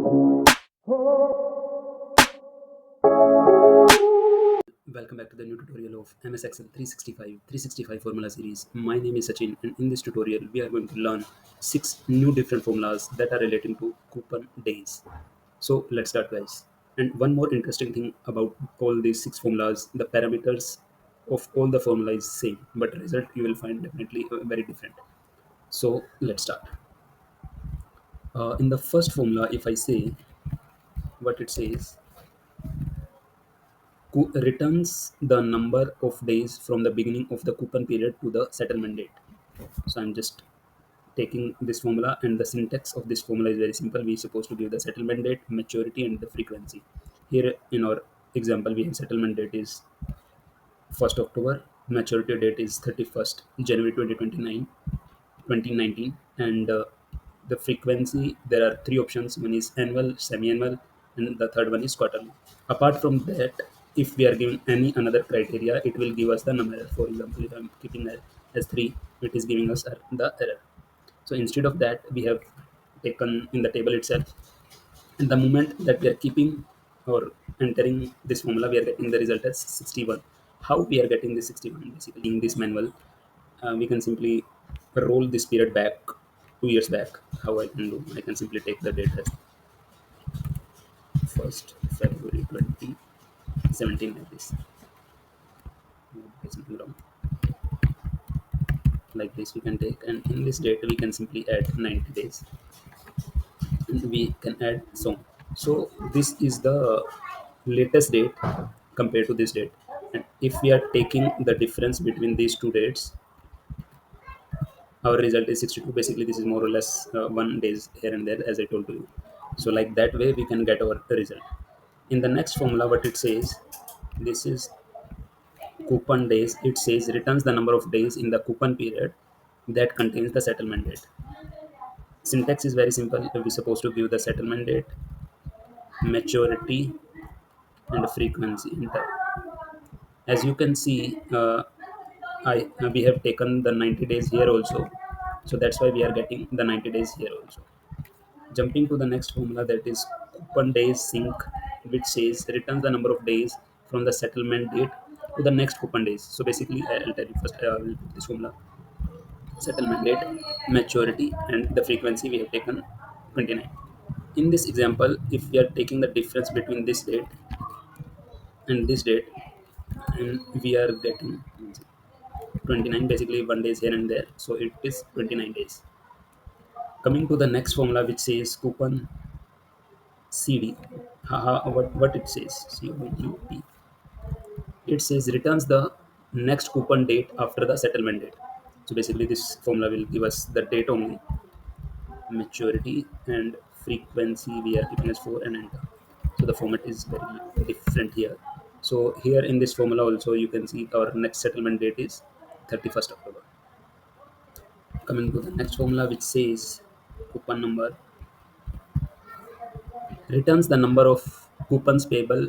Welcome back to the new tutorial of MS Excel 365 formula series. My name is Sachin, and in this tutorial we are going to learn 6 new different formulas that are relating to coupon days. So let's start, guys. And one more interesting thing about all these 6 formulas, the parameters of all the formula is same, but result you will find definitely very different. So let's start. In the first formula, if I say what it says, returns the number of days from the beginning of the coupon period to the settlement date. So I'm just taking this formula, and the syntax of this formula is very simple. We're supposed to give the settlement date, maturity, and the frequency. Here in our example, we have settlement date is 1st October, maturity date is 31st January 2019, and the frequency, there are three options. One is annual, semi-annual, and the third one is quarterly. Apart from that, if we are given any another criteria, it will give us the number. For example, if I'm keeping that as 3, it is giving us the error. So instead of that, we have taken in the table itself, and the moment that we are keeping or entering this formula, we are getting the result as 61. How we are getting this 61? Basically, in this manual, we can simply roll this period back 2 years back. How I can do? I can simply take the date as 1st February 2017, like this. There's something wrong. Like this we can take, and in this date we can simply add 90 days, and we can add so on. So this is the latest date compared to this date, and if we are taking the difference between these two dates, our result is 62. Basically, this is more or less 1 days here and there, as I told you. So like that way we can get our result. In the next formula, what it says, this is coupon days. It says returns the number of days in the coupon period that contains the settlement date. Syntax is very simple. We're supposed to give the settlement date, maturity, and frequency. Enter. As you can see, we have taken the 90 days here also, so that's why we are getting the 90 days here also. Jumping to the next formula, that is coupon days sync, which says returns the number of days from the settlement date to the next coupon days. So basically, I'll tell you first. We'll put this formula: settlement date, maturity, and the frequency. We have taken 29. In this example, if we are taking the difference between this date and this date, and we are getting 29, basically 1 days here and there, so it is 29 days. Coming to the next formula, which says coupon CD. What it says? COUP. It says returns the next coupon date after the settlement date. So basically, this formula will give us the date only, maturity, and frequency. We are keeping as 4 and enter. So the format is very different here. So here in this formula also, you can see our next settlement date is 31st October. Coming to the next formula, which says coupon number, returns the number of coupons payable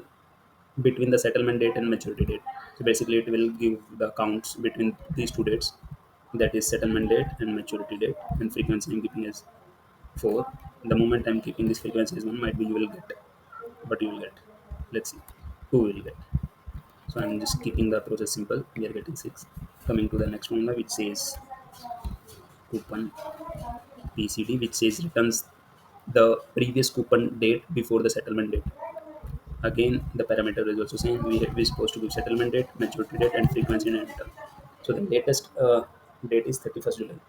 between the settlement date and maturity date. So basically, it will give the counts between these two dates, that is settlement date and maturity date, and frequency I'm keeping as 4. The moment I'm keeping this frequency as 1, might be you will get what you will get. Let's see, 2 will get. So I'm just keeping the process simple. We are getting 6. Coming to the next formula, which says coupon PCD, which says returns the previous coupon date before the settlement date. Again, the parameter is also same. We're supposed to give settlement date, maturity date, and frequency and enter. So the latest date is 31st July.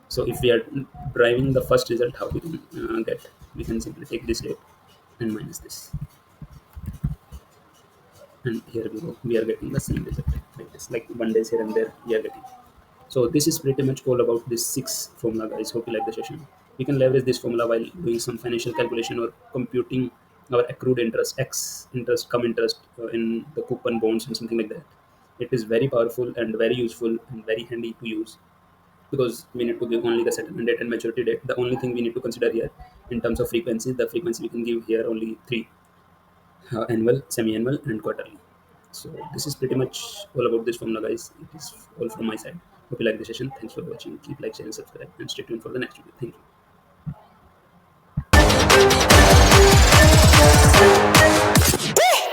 So if we are driving the first result, how we can get? We can simply take this date and minus this, and here we go. We are getting the same result like this, like 1 days here and there. We are getting. So this is pretty much all about this 6 formula, guys. Hope you like the session. We can leverage this formula while doing some financial calculation or computing our accrued interest, X interest, come interest in the coupon bonds and something like that. It is very powerful and very useful and very handy to use, because we need to give only the settlement date and maturity date. The only thing we need to consider here in terms of frequency, the frequency we can give here only 3: annual, semi-annual, and quarterly. So this is pretty much all about this formula, guys. It is all from my side. Hope you like the session. Thanks for watching. Keep like, share, and subscribe, and stay tuned for the next video. Thank you.